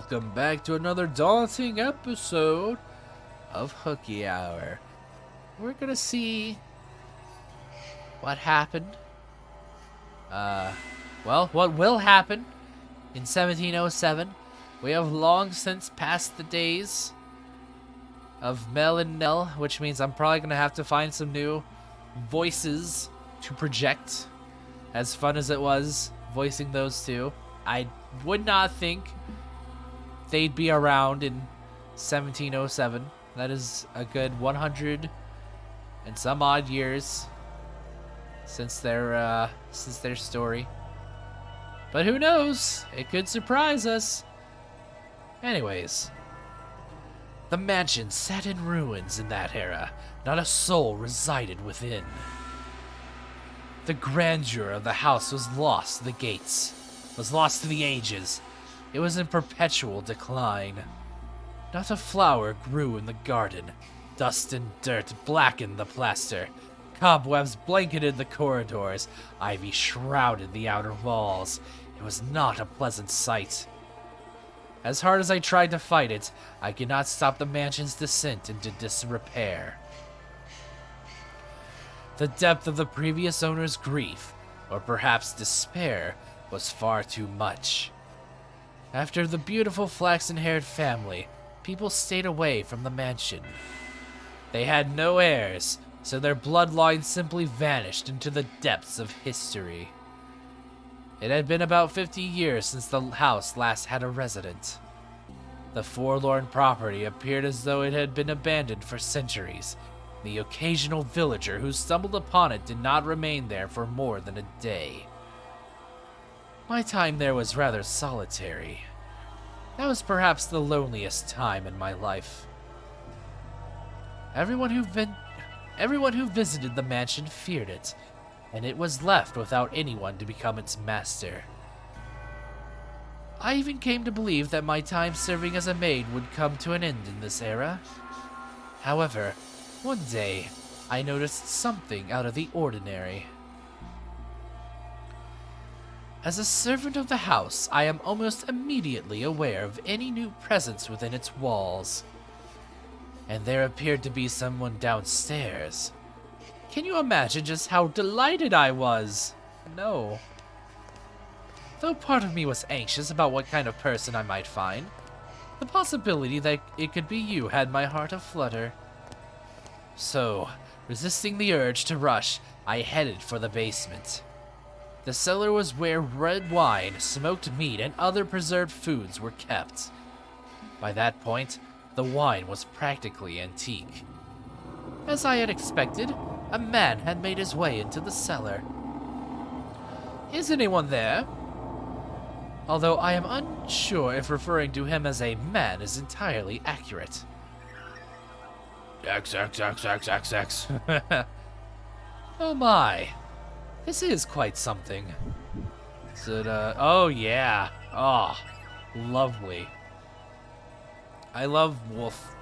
welcome back to another daunting episode of Hooky Hour. We're gonna see what happened. What will happen in 1707. We have long since passed the days of Mel and Nell, which means I'm probably gonna have to find some new voices to project. As fun as it was voicing those two, I would not think they'd be around in 1707. That is a good 100 and some odd years since their story. But who knows? It could surprise us. Anyways, the mansion sat in ruins in that era. Not a soul resided within. The grandeur of the house was lost to the gates, was lost to the ages. It was in perpetual decline. Not a flower grew in the garden. Dust and dirt blackened the plaster. Cobwebs blanketed the corridors. Ivy shrouded the outer walls. It was not a pleasant sight. As hard as I tried to fight it, I could not stop the mansion's descent into disrepair. The depth of the previous owner's grief, or perhaps despair, was far too much. After the beautiful flaxen-haired family, people stayed away from the mansion. They had no heirs, so their bloodline simply vanished into the depths of history. It had been about 50 years since the house last had a resident. The forlorn property appeared as though it had been abandoned for centuries. The occasional villager who stumbled upon it did not remain there for more than a day. My time there was rather solitary. That was perhaps the loneliest time in my life. Everyone who visited the mansion feared it, and it was left without anyone to become its master. I even came to believe that my time serving as a maid would come to an end in this era. However, one day, I noticed something out of the ordinary. As a servant of the house, I am almost immediately aware of any new presence within its walls. And there appeared to be someone downstairs. Can you imagine just how delighted I was? No. Though part of me was anxious about what kind of person I might find, the possibility that it could be you had my heart aflutter. So, resisting the urge to rush, I headed for the basement. The cellar was where red wine, smoked meat, and other preserved foods were kept. By that point, the wine was practically antique. As I had expected, a man had made his way into the cellar. Is anyone there? Although I am unsure if referring to him as a man is entirely accurate. X. Oh my. This is quite something. Is it, oh yeah. Oh, lovely. I love wolf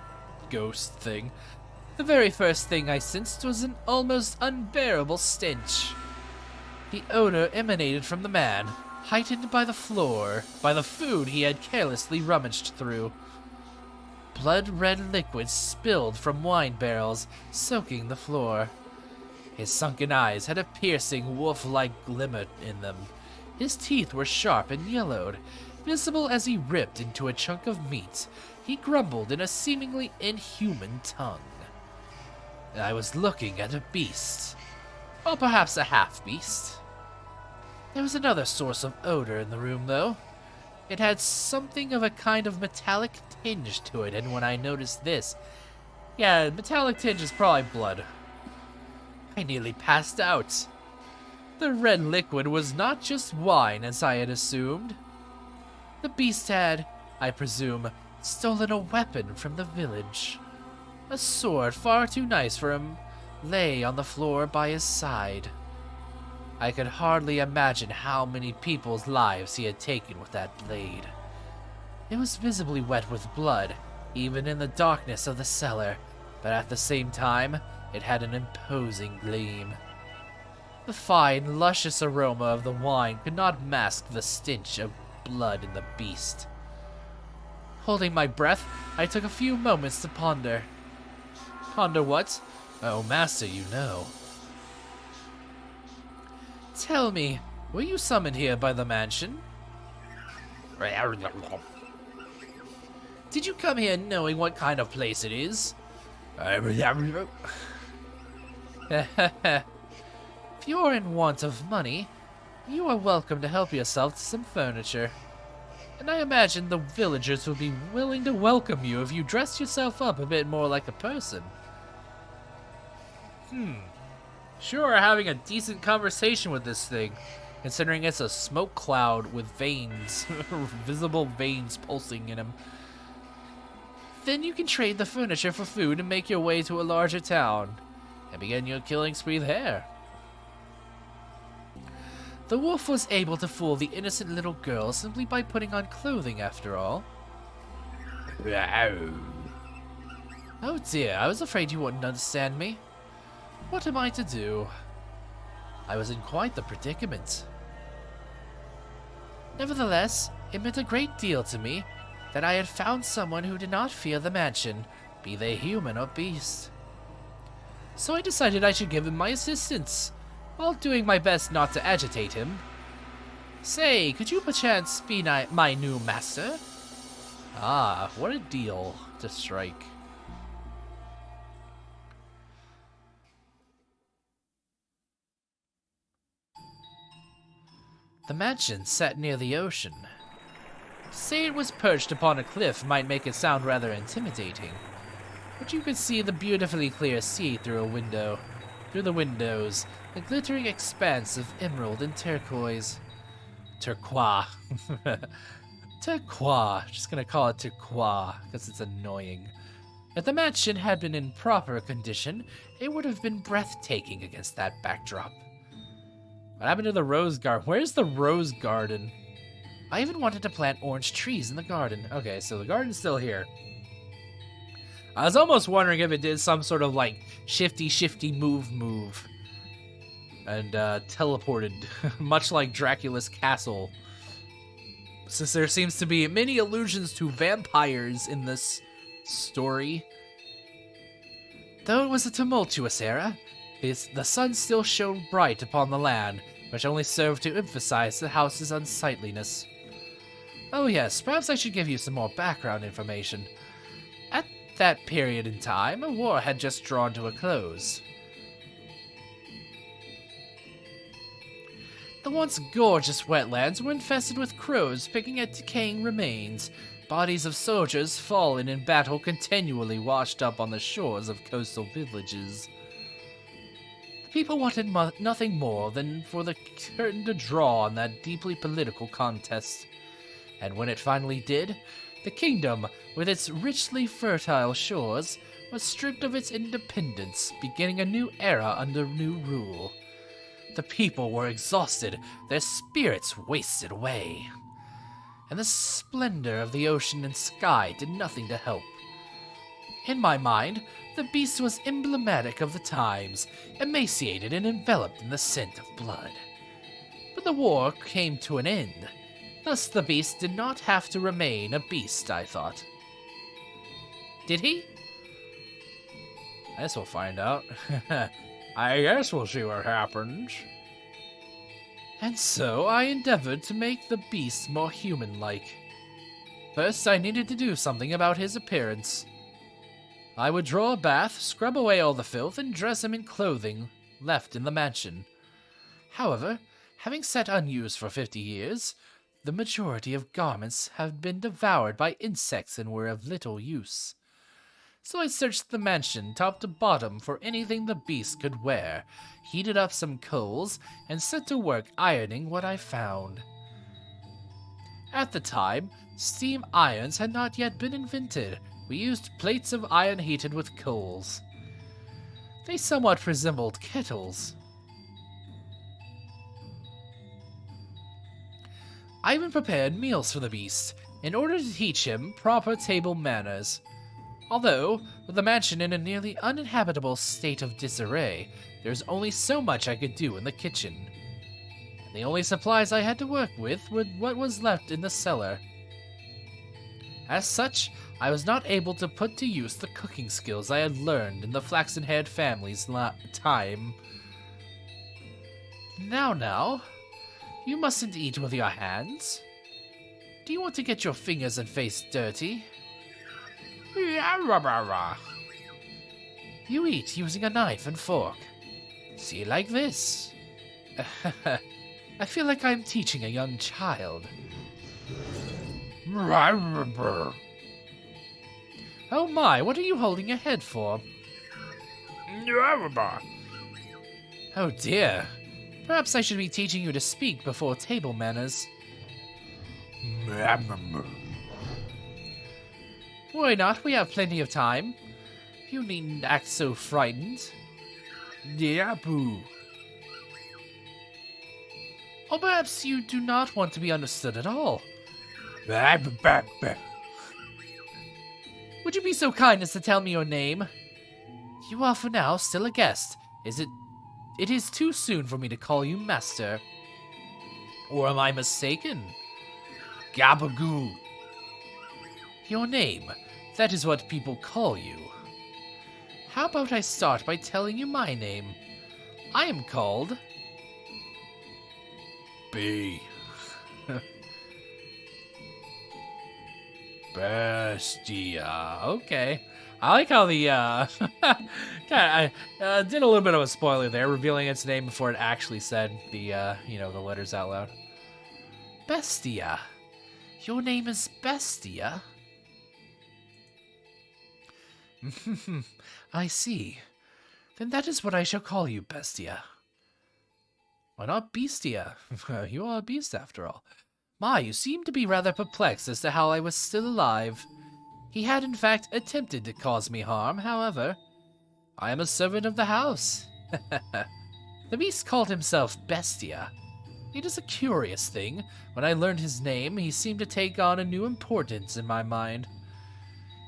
ghost thing. The very first thing I sensed was an almost unbearable stench. The odor emanated from the man, heightened by the food he had carelessly rummaged through. Blood-red liquid spilled from wine barrels, soaking the floor. His sunken eyes had a piercing, wolf-like glimmer in them. His teeth were sharp and yellowed. Visible as he ripped into a chunk of meat, he grumbled in a seemingly inhuman tongue. I was looking at a beast. Or perhaps a half-beast. There was another source of odor in the room, though. It had something of a kind of metallic tinge to it, and when I noticed this... Yeah, metallic tinge is probably blood. I nearly passed out. The red liquid was not just wine, as I had assumed. The beast had, I presume, stolen a weapon from the village. A sword far too nice for him lay on the floor by his side. I could hardly imagine how many people's lives he had taken with that blade. It was visibly wet with blood, even in the darkness of the cellar, but at the same time, it had an imposing gleam. The fine, luscious aroma of the wine could not mask the stench of blood in the beast. Holding my breath, I took a few moments to ponder. Ponder what? Oh, master, you know. Tell me, were you summoned here by the mansion? Did you come here knowing what kind of place it is? If you're in want of money, you are welcome to help yourself to some furniture. And I imagine the villagers would be willing to welcome you if you dressed yourself up a bit more like a person. Sure, having a decent conversation with this thing, considering it's a smoke cloud with veins, visible veins pulsing in him. Then you can trade the furniture for food and make your way to a larger town, and begin your killing spree there. The wolf was able to fool the innocent little girl simply by putting on clothing, after all. Oh dear, I was afraid you wouldn't understand me. What am I to do? I was in quite the predicament. Nevertheless, it meant a great deal to me that I had found someone who did not fear the mansion, be they human or beast. So I decided I should give him my assistance, while doing my best not to agitate him. Say, could you perchance be my new master? Ah, what a deal to strike. The mansion sat near the ocean. To say it was perched upon a cliff might make it sound rather intimidating, but you could see the beautifully clear sea through the windows, a glittering expanse of emerald and turquoise. Turquoise. Turquoise. Just gonna call it turquoise, because it's annoying. If the mansion had been in proper condition, it would have been breathtaking against that backdrop. What happened to the rose garden? Where's the rose garden? I even wanted to plant orange trees in the garden. Okay, so the garden's still here. I was almost wondering if it did some sort of like shifty move. And teleported, much like Dracula's castle. Since there seems to be many allusions to vampires in this story. Though it was a tumultuous era, the sun still shone bright upon the land, which only served to emphasize the house's unsightliness. Oh yes, perhaps I should give you some more background information. At that period in time, a war had just drawn to a close. The once gorgeous wetlands were infested with crows picking at decaying remains. Bodies of soldiers fallen in battle continually washed up on the shores of coastal villages. The people wanted nothing more than for the curtain to draw on that deeply political contest. And when it finally did, the kingdom, with its richly fertile shores, was stripped of its independence, beginning a new era under new rule. The people were exhausted, their spirits wasted away. And the splendor of the ocean and sky did nothing to help. In my mind, the beast was emblematic of the times, emaciated and enveloped in the scent of blood. But the war came to an end. Thus the beast did not have to remain a beast, I thought. Did he? I guess we'll find out. I guess we'll see what happens. And so I endeavored to make the beast more human-like. First, I needed to do something about his appearance. I would draw a bath, scrub away all the filth, and dress him in clothing left in the mansion. However, having sat unused for 50 years, the majority of garments have been devoured by insects and were of little use. So I searched the mansion top to bottom for anything the beast could wear, heated up some coals, and set to work ironing what I found. At the time, steam irons had not yet been invented. We used plates of iron heated with coals. They somewhat resembled kettles. I even prepared meals for the beast, in order to teach him proper table manners. Although, with the mansion in a nearly uninhabitable state of disarray, there's only so much I could do in the kitchen. And the only supplies I had to work with were what was left in the cellar. As such, I was not able to put to use the cooking skills I had learned in the flaxen-haired family's time. Now, you mustn't eat with your hands. Do you want to get your fingers and face dirty? You eat using a knife and fork. See, like this. I feel like I'm teaching a young child. Oh my, what are you holding your head for? Oh dear. Perhaps I should be teaching you to speak before table manners. Why not? We have plenty of time. You needn't act so frightened. Or perhaps you do not want to be understood at all. Would you be so kind as to tell me your name? You are for now still a guest. It is too soon for me to call you master. Or am I mistaken? Gabagoo. Your name. That is what people call you. How about I start by telling you my name? I am called... B. Bestia. Okay. I like how the, I did a little bit of a spoiler there, revealing its name before it actually said the, the letters out loud. Bestia. Your name is Bestia? I see. Then that is what I shall call you, Bestia. Why not Beastia? You are a beast after all. My, you seem to be rather perplexed as to how I was still alive. He had in fact attempted to cause me harm, however. I am a servant of the house. The beast called himself Bestia. It is a curious thing. When I learned his name, he seemed to take on a new importance in my mind.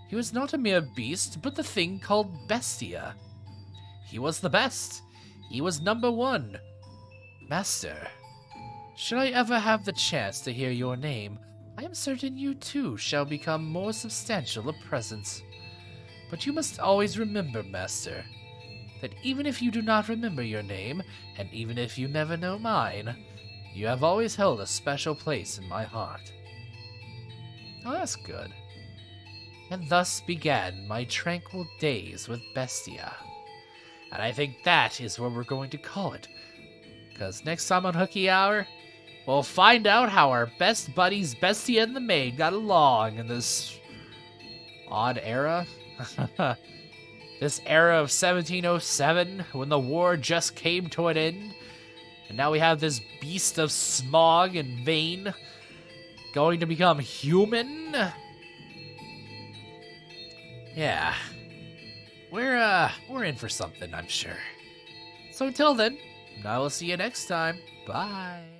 He was not a mere beast, but the thing called Bestia. He was the best. He was number one. Master, should I ever have the chance to hear your name, I am certain you too shall become more substantial a presence. But you must always remember, Master, that even if you do not remember your name, and even if you never know mine, you have always held a special place in my heart. Oh, that's good. And thus began my tranquil days with Bestia. And I think that is what we're going to call it. Because next time on Hooky Hour, we'll find out how our best buddies Bestia and the Maid got along in this odd era. This era of 1707, when the war just came to an end. And now we have this beast of smog and vein going to become human. Yeah. We're in for something, I'm sure. So until then, I will see you next time. Bye.